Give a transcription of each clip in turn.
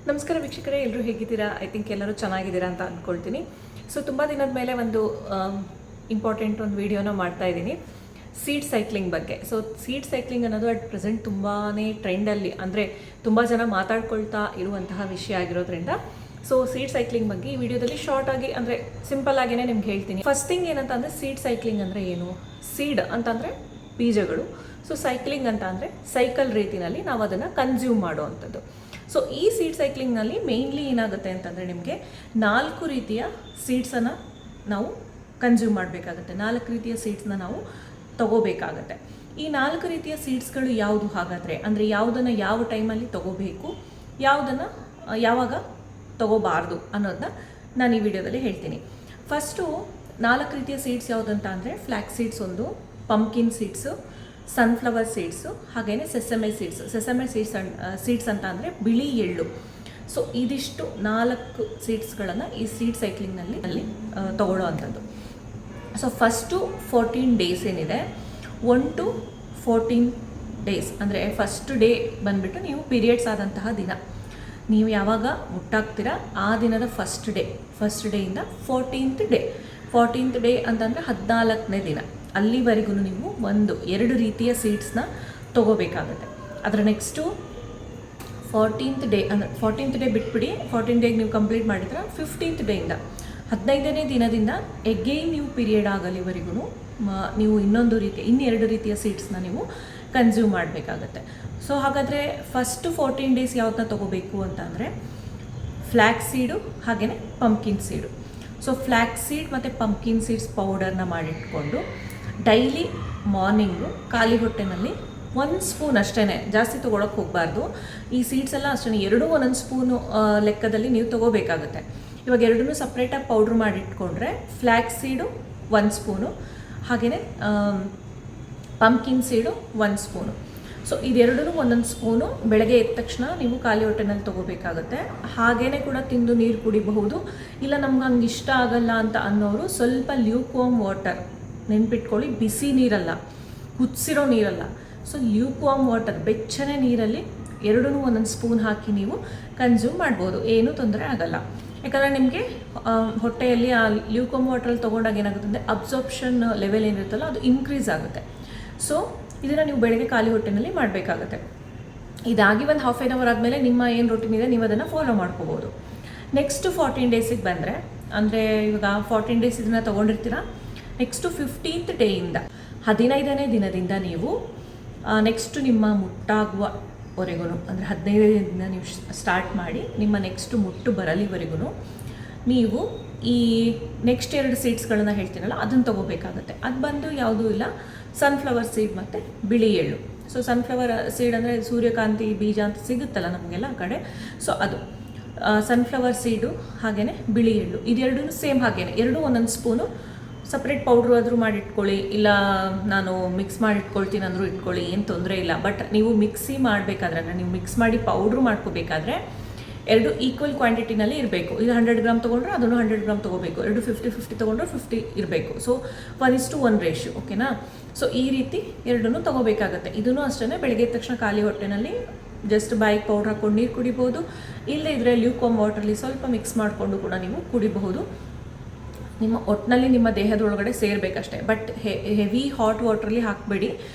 ನಮಸ್ಕಾರ ವೀಕ್ಷಕರೇ, ಎಲ್ಲರೂ ಹೇಗಿದ್ದೀರಾ? ಐ ಥಿಂಕ್ ಎಲ್ಲರೂ ಚೆನ್ನಾಗಿದ್ದೀರಾ ಅಂತ ಅಂದ್ಕೊಳ್ತೀನಿ. ಸೊ ತುಂಬ ದಿನದ ಮೇಲೆ ಒಂದು ಇಂಪಾರ್ಟೆಂಟ್ ಒಂದು ವಿಡಿಯೋನ ಮಾಡ್ತಾ ಇದ್ದೀನಿ ಸೀಡ್ ಸೈಕ್ಲಿಂಗ್ ಬಗ್ಗೆ. ಸೊ ಸೀಡ್ ಸೈಕ್ಲಿಂಗ್ ಅನ್ನೋದು ಅಟ್ ಪ್ರೆಸೆಂಟ್ ತುಂಬಾ ಟ್ರೆಂಡಲ್ಲಿ, ಅಂದರೆ ತುಂಬ ಜನ ಮಾತಾಡ್ಕೊಳ್ತಾ ಇರುವಂತಹ ವಿಷಯ ಆಗಿರೋದ್ರಿಂದ ಸೊ ಸೀಡ್ ಸೈಕ್ಲಿಂಗ್ ಬಗ್ಗೆ ಈ ವಿಡಿಯೋದಲ್ಲಿ ಶಾರ್ಟ್ ಆಗಿ, ಅಂದರೆ ಸಿಂಪಲ್ ಆಗಿನೇ ನಿಮ್ಗೆ ಹೇಳ್ತೀನಿ. ಫಸ್ಟ್ ಥಿಂಗ್ ಏನಂತ ಅಂದರೆ ಸೀಡ್ ಸೈಕ್ಲಿಂಗ್ ಅಂದರೆ ಏನು? ಸೀಡ್ ಅಂತಂದರೆ ಬೀಜಗಳು, ಸೊ ಸೈಕ್ಲಿಂಗ್ ಅಂತ ಅಂದರೆ ಸೈಕಲ್ ರೀತಿಯಲ್ಲಿ ನಾವು ಅದನ್ನು ಕನ್ಸ್ಯೂಮ್ ಮಾಡುವಂಥದ್ದು. ಸೊ ಈ ಸೀಡ್ ಸೈಕ್ಲಿಂಗ್ನಲ್ಲಿ ಮೇಯ್ನ್ಲಿ ಏನಾಗುತ್ತೆ ಅಂತಂದರೆ ನಿಮಗೆ 4 ರೀತಿಯ ಸೀಡ್ಸನ್ನು ನಾವು ಕನ್ಸ್ಯೂಮ್ ಮಾಡಬೇಕಾಗುತ್ತೆ. 4 ರೀತಿಯ ಸೀಡ್ಸ್ನ ನಾವು ತಗೋಬೇಕಾಗತ್ತೆ. ಈ 4 ರೀತಿಯ ಸೀಡ್ಸ್ಗಳು ಯಾವುದು ಹಾಗಾದರೆ, ಅಂದರೆ ಯಾವುದನ್ನು ಯಾವ ಟೈಮಲ್ಲಿ ತಗೋಬೇಕು, ಯಾವುದನ್ನು ಯಾವಾಗ ತಗೋಬಾರ್ದು ಅನ್ನೋದನ್ನ ನಾನು ಈ ವಿಡಿಯೋದಲ್ಲಿ ಹೇಳ್ತೀನಿ. ಫಸ್ಟು 4 ರೀತಿಯ ಸೀಡ್ಸ್ ಯಾವುದಂತ ಅಂದರೆ ಫ್ಲ್ಯಾಕ್ಸ್ ಸೀಡ್ಸ್ ಒಂದು, ಪಂಪ್ಕಿನ್ ಸೀಡ್ಸು, ಸನ್ಫ್ಲವರ್ ಸೀಡ್ಸು, ಹಾಗೆಯೇ ಸೆಸಮೆ ಸೀಡ್ಸ್ ಅಂತ ಅಂದರೆ ಬಿಳಿ ಎಳ್ಳು. ಸೊ ಇದಿಷ್ಟು 4 ಸೀಡ್ಸ್ಗಳನ್ನು ಈ ಸೀಡ್ ಸೈಕ್ಲಿಂಗ್ನಲ್ಲಿ ತಗೊಳ್ಳೋ ಅಂಥದ್ದು. ಸೊ ಫಸ್ಟು 14 ಡೇಸ್ ಏನಿದೆ, 1 to 14 ಡೇಸ್ ಅಂದರೆ ಫಸ್ಟ್ ಡೇ ಬಂದುಬಿಟ್ಟು ನೀವು ಪೀರಿಯಡ್ಸ್ ಆದಂತಹ ದಿನ, ನೀವು ಯಾವಾಗ ಮುಟ್ಟಾಗ್ತೀರಾ ಆ ದಿನದ ಫಸ್ಟ್ ಡೇಯಿಂದ 14th ಡೇ ಅಂತಂದರೆ 14ನೇ ದಿನ, ಅಲ್ಲಿವರೆಗೂ ನೀವು 2 ರೀತಿಯ ಸೀಡ್ಸ್ನ ತೊಗೋಬೇಕಾಗುತ್ತೆ. ಅದರ ನೆಕ್ಸ್ಟು 14th ಡೇ, ಅಂದರೆ 14th ಡೇ ಬಿಟ್ಬಿಡಿ, 14 ಡೇಗೆ ನೀವು ಕಂಪ್ಲೀಟ್ ಮಾಡಿದ್ರೆ 15th ಡೇಯಿಂದ 15ನೇ ದಿನದಿಂದ ಎಗೈನ್ ನೀವು ಪೀರಿಯಡ್ ಆಗಲಿವರೆಗೂ ನೀವು ಇನ್ನೆರಡು ರೀತಿಯ ಸೀಡ್ಸ್ನ ನೀವು ಕನ್ಸ್ಯೂಮ್ ಮಾಡಬೇಕಾಗತ್ತೆ. ಸೊ ಹಾಗಾದರೆ ಫಸ್ಟು 14 ಡೇಸ್ ಯಾವ್ದನ್ನ ತೊಗೋಬೇಕು ಅಂತ ಅಂದರೆ ಫ್ಲ್ಯಾಕ್ಸ್ ಸೀಡು ಹಾಗೆಯೇ ಪಂಪ್ಕಿನ್ ಸೀಡು. ಸೊ ಫ್ಲ್ಯಾಕ್ಸ್ ಸೀಡ್ ಮತ್ತು ಪಂಪ್ಕಿನ್ ಸೀಡ್ಸ್ ಪೌಡರ್ನ ಮಾಡಿಟ್ಕೊಂಡು ಡೈಲಿ ಮಾರ್ನಿಂಗು ಖಾಲಿ ಹೊಟ್ಟೆನಲ್ಲಿ 1 ಸ್ಪೂನ್ ಅಷ್ಟೇ, ಜಾಸ್ತಿ ತೊಗೊಳಕ್ಕೆ ಹೋಗಬಾರ್ದು. ಈ ಸೀಡ್ಸ್ ಎಲ್ಲ ಅಷ್ಟೇ, 2 ಒಂದೊಂದು ಸ್ಪೂನು ಲೆಕ್ಕದಲ್ಲಿ ನೀವು ತೊಗೋಬೇಕಾಗುತ್ತೆ. ಇವಾಗ 2 ಸಪ್ರೇಟಾಗಿ ಪೌಡ್ರ್ ಮಾಡಿಟ್ಕೊಂಡ್ರೆ ಫ್ಲ್ಯಾಕ್ಸ್ ಸೀಡು 1 ಸ್ಪೂನು, ಹಾಗೆಯೇ ಪಂಪ್ಕಿನ್ ಸೀಡು 1 ಸ್ಪೂನು. ಸೊ ಇದೆರಡೂ ಒಂದೊಂದು ಸ್ಪೂನು ಬೆಳಗ್ಗೆ ಎದ್ದ ತಕ್ಷಣ ನೀವು ಖಾಲಿ ಹೊಟ್ಟೆನಲ್ಲಿ ತೊಗೋಬೇಕಾಗುತ್ತೆ. ಹಾಗೇ ಕೂಡ ತಿಂದು ನೀರು ಕುಡಿಬಹುದು. ಇಲ್ಲ ನಮ್ಗೆ ಹಂಗೆ ಇಷ್ಟ ಆಗಲ್ಲ ಅಂತ ಅನ್ನೋರು ಸ್ವಲ್ಪ ಲ್ಯೂಕ್ವಾರ್ಮ್ ವಾಟರ್, ನೆನ್ಪಿಟ್ಕೊಳ್ಳಿ, ಬಿಸಿ ನೀರಲ್ಲ, ಕುದಿಸಿರೋ ನೀರಲ್ಲ. ಸೊ ಲ್ಯೂಕ್ವಾರ್ಮ್ ವಾಟರ್, ಬೆಚ್ಚನೆ ನೀರಲ್ಲಿ 2 ಒಂದೊಂದು ಸ್ಪೂನ್ ಹಾಕಿ ನೀವು ಕನ್ಸ್ಯೂಮ್ ಮಾಡ್ಬೋದು, ಏನೂ ತೊಂದರೆ ಆಗಲ್ಲ. ಯಾಕಂದರೆ ನಿಮಗೆ ಹೊಟ್ಟೆಯಲ್ಲಿ ಆ ಲ್ಯೂಕ್ವಾರ್ಮ್ ವಾಟ್ರಲ್ಲಿ ತೊಗೊಂಡಾಗ ಏನಾಗುತ್ತೆ ಅಂದರೆ ಅಬ್ಸಾರ್ಪ್ಷನ್ ಲೆವೆಲ್ ಏನಿರುತ್ತಲ್ಲ ಅದು ಇನ್ಕ್ರೀಸ್ ಆಗುತ್ತೆ. ಸೊ ಇದನ್ನು ನೀವು ಬೆಳಗ್ಗೆ ಖಾಲಿ ಹೊಟ್ಟೆನಲ್ಲಿ ಮಾಡಬೇಕಾಗುತ್ತೆ. ಇದಾಗಿ ಒಂದು ಹಾಫ್ ಆನ್ ಅವರ್ ಆದಮೇಲೆ ನಿಮ್ಮ ಏನು ರೂಟೀನ್ ಇದೆ ನೀವು ಅದನ್ನು ಫಾಲೋ ಮಾಡ್ಕೋಬೋದು. ನೆಕ್ಸ್ಟು 14 ಡೇಸಿಗೆ ಬಂದರೆ, ಅಂದರೆ ಇವಾಗ 14 ಡೇಸ್ ಇದನ್ನು ತೊಗೊಂಡಿರ್ತೀರ. ನೆಕ್ಸ್ಟು 15th ಡೇಯಿಂದ 15ನೇ ದಿನದಿಂದ ನೀವು ನೆಕ್ಸ್ಟು ನಿಮ್ಮ ಮುಟ್ಟಾಗುವವರೆಗೂ, ಅಂದರೆ 15ನೇ ದಿನದಿಂದ ನೀವು ಸ್ಟಾರ್ಟ್ ಮಾಡಿ ನಿಮ್ಮ ನೆಕ್ಸ್ಟು ಮುಟ್ಟು ಬರಲಿವರೆಗೂ ನೀವು ಈ ನೆಕ್ಸ್ಟ್ 2 ಸೀಡ್ಸ್ಗಳನ್ನು ಹೇಳ್ತೀನಲ್ಲ ಅದನ್ನು ತೊಗೋಬೇಕಾಗತ್ತೆ. ಅದು ಬಂದು ಯಾವುದೂ ಇಲ್ಲ, ಸನ್ಫ್ಲವರ್ ಸೀಡ್ ಮತ್ತು ಬಿಳಿ ಎಳ್ಳು. ಸೊ ಸನ್ಫ್ಲವರ್ ಸೀಡ್ ಅಂದರೆ ಸೂರ್ಯಕಾಂತಿ ಬೀಜ ಅಂತ ಸಿಗುತ್ತಲ್ಲ ನಮಗೆಲ್ಲ ಆ ಕಡೆ, ಸೊ ಅದು ಸನ್ಫ್ಲವರ್ ಸೀಡು ಹಾಗೆಯೇ ಬಿಳಿ ಎಳ್ಳು, ಇದೆರಡೂ ಸೇಮ್ ಹಾಗೇನೆ 2 ಒಂದೊಂದು ಸ್ಪೂನು ಸಪ್ರೇಟ್ ಪೌಡ್ರು ಆದರೂ ಮಾಡಿಟ್ಕೊಳ್ಳಿ, ಇಲ್ಲ ನಾನು ಮಿಕ್ಸ್ ಮಾಡಿಟ್ಕೊಳ್ತೀನಿ ಅಂದರೂ ಇಟ್ಕೊಳ್ಳಿ, ಏನು ತೊಂದರೆ ಇಲ್ಲ. ಬಟ್ ನೀವು ಮಿಕ್ಸಿ ಮಾಡಬೇಕಾದ್ರೆ, ಅಂದರೆ ನೀವು ಮಿಕ್ಸ್ ಮಾಡಿ ಪೌಡ್ರು ಮಾಡ್ಕೋಬೇಕಾದ್ರೆ 2 ಈಕ್ವಲ್ ಕ್ವಾಂಟಿಟಿನಲ್ಲಿ ಇರಬೇಕು. ಇದು 100 ಗ್ರಾಮ್ ತೊಗೊಂಡ್ರೆ ಅದನ್ನು 100 ಗ್ರಾಮ್ ತೊಗೋಬೇಕು, 2 50 ತೊಗೊಂಡ್ರೆ 50 ಇರಬೇಕು. ಸೊ 1:1 ರೇಷಿಯೋ, ಓಕೆನಾ? ಸೊ ಈ ರೀತಿ 2 ತೊಗೋಬೇಕಾಗತ್ತೆ. ಇದನ್ನು ಅಷ್ಟೇ ಬೆಳಗ್ಗೆ ತಕ್ಷಣ ಖಾಲಿ ಹೊಟ್ಟೆನಲ್ಲಿ ಜಸ್ಟ್ ಬಾಯಿಗೆ ಪೌಡ್ರ್ ಹಾಕ್ಕೊಂಡು ನೀರು ಕುಡಿಬೋದು, ಇಲ್ಲದೇ ಇದ್ದರೆ ಲ್ಯೂಕ್ವಾರ್ಮ್ ವಾಟ್ರಲ್ಲಿ ಸ್ವಲ್ಪ ಮಿಕ್ಸ್ ಮಾಡಿಕೊಂಡು ಕೂಡ ನೀವು ಕುಡಿಬಹುದು. ನಿಮ್ಮ ಒಟ್ಟಿನಲ್ಲಿ ನಿಮ್ಮ ದೇಹದೊಳಗಡೆ ಸೇರಬೇಕಷ್ಟೇ. ಬಟ್ ಹೆವಿ ಹಾಟ್ ವಾಟ್ರಲ್ಲಿ ಹಾಕಬೇಡಿ,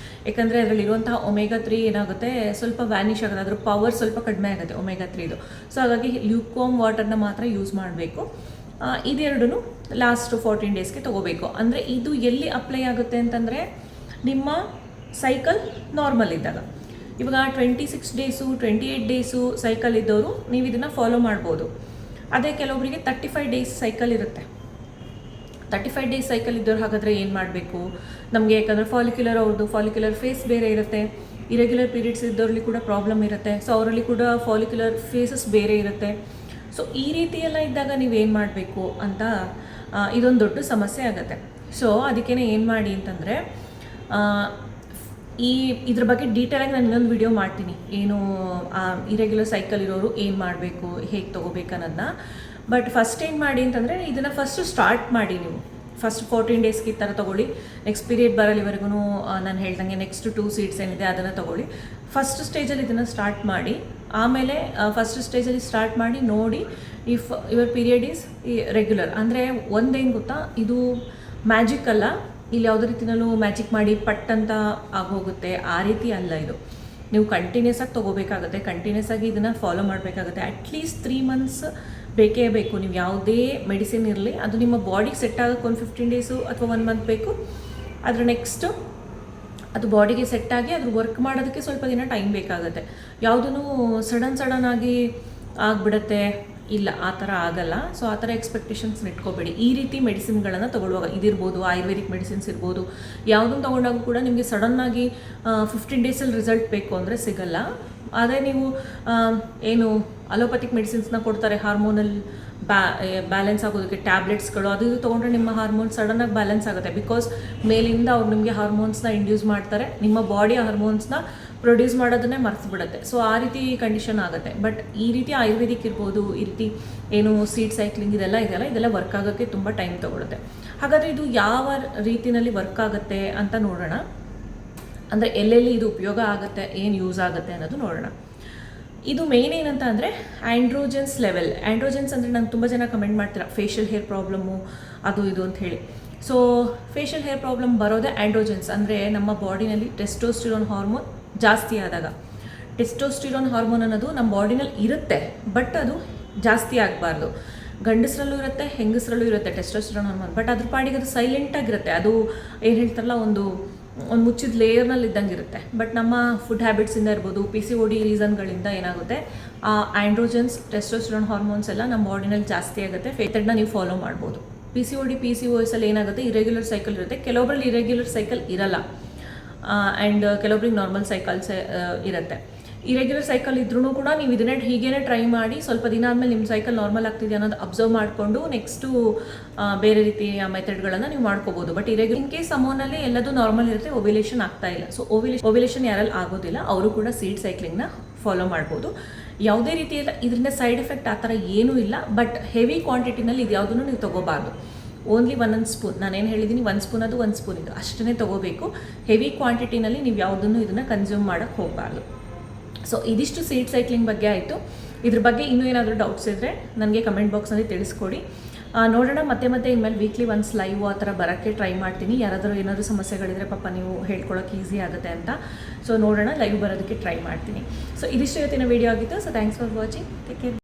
ಯಾಕಂದರೆ ಅದರಲ್ಲಿರುವಂತಹ ಒಮೆಗಾ 3 ಏನಾಗುತ್ತೆ ಸ್ವಲ್ಪ ವ್ಯಾನಿಷ್ ಆಗುತ್ತೆ, ಅದ್ರ ಪವರ್ ಸ್ವಲ್ಪ ಕಡಿಮೆ ಆಗುತ್ತೆ ಒಮೆಗಾ 3. ಸೊ ಹಾಗಾಗಿ ಲ್ಯೂಕ್ವಾರ್ಮ್ ವಾಟರ್ನ ಮಾತ್ರ ಯೂಸ್ ಮಾಡಬೇಕು. ಇದೆರಡೂ ಲಾಸ್ಟ್ 14 ಡೇಸ್ಗೆ ತೊಗೋಬೇಕು. ಅಂದರೆ ಇದು ಎಲ್ಲಿ ಅಪ್ಲೈ ಆಗುತ್ತೆ ಅಂತಂದರೆ ನಿಮ್ಮ ಸೈಕಲ್ ನಾರ್ಮಲ್ ಇದ್ದಾಗ. ಇವಾಗ 26 ಡೇಸು 28 ಡೇಸು ಸೈಕಲ್ ಇದ್ದವರು ನೀವು ಇದನ್ನು ಫಾಲೋ ಮಾಡ್ಬೋದು. ಅದೇ ಕೆಲವೊಬ್ಬರಿಗೆ 35 ಡೇಸ್ ಸೈಕಲ್ ಇರುತ್ತೆ. 35 ಡೇಸ್ ಸೈಕಲ್ ಇದ್ದವ್ರು ಹಾಗಾದರೆ ಏನು ಮಾಡಬೇಕು ನಮಗೆ? ಯಾಕಂದರೆ ಫಾಲಿಕ್ಯುಲರ್ ಫೇಸ್ ಬೇರೆ ಇರುತ್ತೆ, ಇರೆಗ್ಯುಲರ್ ಪೀರಿಯಡ್ಸ್ ಇದ್ದವ್ರಲ್ಲಿ ಕೂಡ ಪ್ರಾಬ್ಲಮ್ ಇರುತ್ತೆ. ಸೊ ಅವರಲ್ಲಿ ಕೂಡ ಫಾಲಿಕ್ಯುಲರ್ ಫೇಸಸ್ ಬೇರೆ ಇರುತ್ತೆ. ಸೊ ಈ ರೀತಿ ಎಲ್ಲ ಇದ್ದಾಗ ನೀವೇನು ಮಾಡಬೇಕು ಅಂತ ಇದೊಂದು ದೊಡ್ಡ ಸಮಸ್ಯೆ ಆಗುತ್ತೆ. ಸೊ ಅದಕ್ಕೇ ಏನು ಮಾಡಿ ಅಂತಂದರೆ ಇದ್ರ ಬಗ್ಗೆ ಡೀಟೇಲಾಗಿ ನಾನು ಇನ್ನೊಂದು ವಿಡಿಯೋ ಮಾಡ್ತೀನಿ, ಏನು ಇರೆಗ್ಯುಲರ್ ಸೈಕಲ್ ಇರೋರು ಏನು ಮಾಡಬೇಕು, ಹೇಗೆ ತೊಗೋಬೇಕು ಅನ್ನೋದನ್ನ. ಬಟ್ ಫಸ್ಟ್ ಏನು ಮಾಡಿ ಅಂತಂದರೆ ಇದನ್ನು ಫಸ್ಟು ಸ್ಟಾರ್ಟ್ ಮಾಡಿ. ನೀವು ಫಸ್ಟ್ 14 ಡೇಸ್ಗೆ ಈ ಥರ ತೊಗೊಳ್ಳಿ. ನೆಕ್ಸ್ಟ್ ಪೀರಿಯಡ್ ಬರಲಿವರೆಗೂ ನಾನು ಹೇಳ್ದಂಗೆ ನೆಕ್ಸ್ಟ್ 2 ಸೀಡ್ಸ್ ಏನಿದೆ ಅದನ್ನು ತೊಗೊಳ್ಳಿ. ಫಸ್ಟ್ ಸ್ಟೇಜಲ್ಲಿ ಇದನ್ನು ಸ್ಟಾರ್ಟ್ ಮಾಡಿ ಆಮೇಲೆ ಫಸ್ಟ್ ಸ್ಟೇಜಲ್ಲಿ ಸ್ಟಾರ್ಟ್ ಮಾಡಿ ನೋಡಿ if your period is regular. ಅಂದರೆ ಒಂದೇನು ಗೊತ್ತಾ, ಇದು ಮ್ಯಾಜಿಕ್ ಅಲ್ಲ, ಇಲ್ಲಿ ಯಾವುದೇ ರೀತಿಯಲ್ಲೂ ಮ್ಯಾಜಿಕ್ ಮಾಡಿ ಪಟ್ ಅಂತ ಆಗೋಗುತ್ತೆ, ಆ ರೀತಿ ಅಲ್ಲ ಇದು. ನೀವು ಕಂಟಿನ್ಯೂಸ್ ಆಗಿ ತೊಗೋಬೇಕಾಗುತ್ತೆ, ಕಂಟಿನ್ಯೂಸ್ ಆಗಿ ಇದನ್ನು ಫಾಲೋ ಮಾಡಬೇಕಾಗುತ್ತೆ. ಅಟ್ಲೀಸ್ಟ್ 3 ಮಂತ್ಸ್ ಬೇಕೇ ಬೇಕು. ನೀವು ಯಾವುದೇ ಮೆಡಿಸಿನ್ ಇರಲಿ, ಅದು ನಿಮ್ಮ ಬಾಡಿಗೆ ಸೆಟ್ ಆಗೋಕ್ಕೆ ಒಂದು 15 ಡೇಸು ಅಥವಾ 1 ಮಂತ್ ಬೇಕು. ಅದರ ನೆಕ್ಸ್ಟು ಅದು ಬಾಡಿಗೆ ಸೆಟ್ ಆಗಿ ಅದ್ರ ವರ್ಕ್ ಮಾಡೋದಕ್ಕೆ ಸ್ವಲ್ಪ ದಿನ ಟೈಮ್ ಬೇಕಾಗುತ್ತೆ. ಯಾವುದೂ ಸಡನ್ ಆಗಿ ಆಗಿಬಿಡುತ್ತೆ, ಇಲ್ಲ, ಆ ಥರ ಆಗಲ್ಲ. ಸೊ ಆ ಥರ ಎಕ್ಸ್ಪೆಕ್ಟೇಷನ್ಸ್ ಇಟ್ಕೋಬೇಡಿ. ಈ ರೀತಿ ಮೆಡಿಸಿನ್ಗಳನ್ನು ತೊಗೊಳ್ಳುವಾಗ ಇದಿರ್ಬೋದು, ಆಯುರ್ವೇದಿಕ್ ಮೆಡಿಸಿನ್ಸ್ ಇರ್ಬೋದು, ಯಾವುದನ್ನು ತೊಗೊಂಡಾಗ ಕೂಡ ನಿಮಗೆ ಸಡನ್ನಾಗಿ 15 ಡೇಸಲ್ಲಿ ರಿಸಲ್ಟ್ ಬೇಕು ಅಂದರೆ ಸಿಗಲ್ಲ. ಅದೇ ನೀವು ಏನು ಅಲೋಪತಿಕ್ ಮೆಡಿಸಿನ್ಸ್ನ ಕೊಡ್ತಾರೆ ಹಾರ್ಮೋನಲ್ ಬ್ಯಾಲೆನ್ಸ್ ಆಗೋದಕ್ಕೆ, ಟ್ಯಾಬ್ಲೆಟ್ಸ್ಗಳು ಅದು ಇದು ತೊಗೊಂಡ್ರೆ ನಿಮ್ಮ ಹಾರ್ಮೋನ್ಸ್ ಸಡನ್ನಾಗಿ ಬ್ಯಾಲೆನ್ಸ್ ಆಗುತ್ತೆ. ಬಿಕಾಸ್ ಮೇಲಿಂದ ಅವ್ರು ನಿಮಗೆ ಹಾರ್ಮೋನ್ಸ್ನ ಇಂಡ್ಯೂಸ್ ಮಾಡ್ತಾರೆ, ನಿಮ್ಮ ಬಾಡಿ ಹಾರ್ಮೋನ್ಸ್ನ ಪ್ರೊಡ್ಯೂಸ್ ಮಾಡೋದನ್ನೇ ಮರ್ತು ಬಿಡುತ್ತೆ. ಸೊ ಆ ರೀತಿ ಕಂಡೀಷನ್ ಆಗುತ್ತೆ. ಬಟ್ ಈ ರೀತಿ ಆಯುರ್ವೇದಿಕ್ ಇರ್ಬೋದು, ಈ ರೀತಿ ಏನು ಸೀಡ್ ಸೈಕ್ಲಿಂಗ್ ಇದೆಲ್ಲ ವರ್ಕ್ ಆಗೋಕ್ಕೆ ತುಂಬ ಟೈಮ್ ತೊಗೊಳುತ್ತೆ. ಹಾಗಾದರೆ ಇದು ಯಾವ ರೀತಿಯಲ್ಲಿ ವರ್ಕ್ ಆಗುತ್ತೆ ಅಂತ ನೋಡೋಣ. ಅಂದರೆ ಎಲ್ಲೆಲ್ಲಿ ಇದು ಉಪಯೋಗ ಆಗುತ್ತೆ, ಏನು ಯೂಸ್ ಆಗುತ್ತೆ ಅನ್ನೋದು ನೋಡೋಣ. ಇದು ಮೇನ್ ಏನಂತ ಅಂದರೆ ಆ್ಯಂಡ್ರೋಜನ್ಸ್ ಲೆವೆಲ್. ಆ್ಯಂಡ್ರೋಜನ್ಸ್ ಅಂದರೆ ನಂಗೆ ತುಂಬ ಜನ ಕಮೆಂಟ್ ಮಾಡ್ತೀರಾ ಫೇಶಿಯಲ್ ಹೇರ್ ಪ್ರಾಬ್ಲಮ್ಮು ಅದು ಇದು ಅಂತ ಹೇಳಿ. ಸೊ ಫೇಶಿಯಲ್ ಹೇರ್ ಪ್ರಾಬ್ಲಮ್ ಬರೋದೇ ಆ್ಯಂಡ್ರೋಜನ್ಸ್ ಅಂದರೆ ನಮ್ಮ ಬಾಡಿನಲ್ಲಿ ಟೆಸ್ಟೋಸ್ಟಿರೋನ್ ಹಾರ್ಮೋನ್ ಜಾಸ್ತಿ ಆದಾಗ. ಟೆಸ್ಟೋಸ್ಟಿರೋನ್ ಹಾರ್ಮೋನ್ ಅನ್ನೋದು ನಮ್ಮ ಬಾಡಿನಲ್ಲಿ ಇರುತ್ತೆ, ಬಟ್ ಅದು ಜಾಸ್ತಿ ಆಗಬಾರ್ದು. ಗಂಡಸರಲ್ಲೂ ಇರುತ್ತೆ, ಹೆಂಗಸರಲ್ಲೂ ಇರುತ್ತೆ ಟೆಸ್ಟೋಸ್ಟಿರೋನ್ ಹಾರ್ಮೋನ್. ಬಟ್ ಅದ್ರ ಪಾಡಿಗೆ ಅದು ಸೈಲೆಂಟಾಗಿರುತ್ತೆ. ಅದು ಏನು ಹೇಳ್ತಾರಲ್ಲ, ಒಂದು ಮುಚ್ಚಿದ ಲೇಯರ್ನಲ್ಲಿ ಇದ್ದಂಗೆ ಇರುತ್ತೆ. ಬಟ್ ನಮ್ಮ ಫುಡ್ ಹ್ಯಾಬಿಟ್ಸಿಂದ ಇರ್ಬೋದು, PCOD ರೀಸನ್ಗಳಿಂದ ಏನಾಗುತ್ತೆ, ಆ ಆ್ಯಂಡ್ರೋಜನ್ಸ್ ಟೆಸ್ಟೋಸ್ಟಿರೋನ್ ಹಾರ್ಮೋನ್ಸ್ ಎಲ್ಲ ನಮ್ಮ ಬಾಡಿನಲ್ಲಿ ಜಾಸ್ತಿ ಆಗುತ್ತೆ. ಮೆಥಡ್ನ ನೀವು ಫಾಲೋ ಮಾಡ್ಬೋದು. PCOD PCOS ಅಲ್ಲಿ ಏನಾಗುತ್ತೆ, ಇರೆಗ್ಯುಲರ್ ಸೈಕಲ್ ಇರುತ್ತೆ. ಕೆಲವೊಬ್ಬರಲ್ಲಿ ಇರೆಗ್ಯುಲರ್ ಸೈಕಲ್ ಇರಲ್ಲ, ಆ್ಯಂಡ್ ಕೆಲವೊಬ್ರಿಗೆ ನಾರ್ಮಲ್ ಸೈಕಲ್ಸ್ ಇರುತ್ತೆ. ಇರೆಗ್ಯುಲರ್ ಸೈಕಲ್ ಇದ್ರೂ ಕೂಡ ನೀವು ಇದನ್ನೇ ಹೀಗೇ ಟ್ರೈ ಮಾಡಿ ಸ್ವಲ್ಪ ದಿನ ಆದಮೇಲೆ ನಿಮ್ಮ ಸೈಕಲ್ ನಾರ್ಮಲ್ ಆಗ್ತಿದೆ ಅನ್ನೋದು ಅಬ್ಸರ್ವ್ ಮಾಡಿಕೊಂಡು ನೆಕ್ಸ್ಟು ಬೇರೆ ರೀತಿಯ ಮೆಥಡ್ಗಳನ್ನು ನೀವು ಮಾಡ್ಕೋಬೋದು. ಬಟ್ ಇನ್ ಕೇಸ್ ಅಮೌನಲ್ಲಿ ಎಲ್ಲದೂ ನಾರ್ಮಲ್ ಇರುತ್ತೆ, ಓವ್ಯುಲೇಷನ್ ಆಗ್ತಾ ಇಲ್ಲ. ಸೊ ಓವ್ಯುಲೇಷನ್ ಯಾರಲ್ಲಿ ಆಗೋದಿಲ್ಲ ಅವರು ಕೂಡ ಸೀಡ್ ಸೈಕ್ಲಿಂಗ್ನ ಫಾಲೋ ಮಾಡ್ಬೋದು. ಯಾವುದೇ ರೀತಿಯಲ್ಲ ಇದರಿಂದ ಸೈಡ್ ಎಫೆಕ್ಟ್ ಆ ಥರ ಏನೂ ಇಲ್ಲ. ಬಟ್ ಹೆವಿ ಕ್ವಾಂಟಿಟಿನಲ್ಲಿ ಇದು ಯಾವುದನ್ನು ನೀವು ತೊಗೋಬಾರ್ದು. ಓನ್ಲಿ 1 ಸ್ಪೂನ್, ನಾನೇನು ಹೇಳಿದ್ದೀನಿ 1 ಸ್ಪೂನ್ ಅದು 1 ಸ್ಪೂನ್ ಇದು ಅಷ್ಟೇ ತೊಗೋಬೇಕು. ಹೆವಿ ಕ್ವಾಂಟಿಟಿನಲ್ಲಿ ನೀವು ಯಾವುದನ್ನು ಇದನ್ನು ಕನ್ಸ್ಯೂಮ್ ಮಾಡೋಕ್ಕೆ ಹೋಗಬಾರ್ದು. ಸೊ ಇದಿಷ್ಟು ಸೀಡ್ ಸೈಕ್ಲಿಂಗ್ ಬಗ್ಗೆ ಆಯಿತು. ಇದ್ರ ಬಗ್ಗೆ ಇನ್ನೂ ಏನಾದರೂ ಡೌಟ್ಸ್ ಇದ್ದರೆ ನನಗೆ ಕಮೆಂಟ್ ಬಾಕ್ಸಲ್ಲಿ ತಿಳಿಸ್ಕೊಡಿ. ನೋಡೋಣ. ಮತ್ತೆ ಇನ್ಮೇಲೆ ವೀಕ್ಲಿ ಒನ್ಸ್ ಲೈವ್ ಆ ಥರ ಬರೋಕ್ಕೆ ಟ್ರೈ ಮಾಡ್ತೀನಿ. ಯಾರಾದರೂ ಏನಾದರೂ ಸಮಸ್ಯೆಗಳಿದ್ರೆ ಪಾಪ ನೀವು ಹೇಳ್ಕೊಳಕ್ಕೆ ಈಸಿ ಆಗುತ್ತೆ ಅಂತ. ಸೊ ನೋಡೋಣ, ಲೈವ್ ಬರೋದಕ್ಕೆ ಟ್ರೈ ಮಾಡ್ತೀನಿ. ಸೊ ಇದಿಷ್ಟು ಇವತ್ತಿನ ವೀಡಿಯೋ ಆಗಿತ್ತು. So thanks for watching. Take care.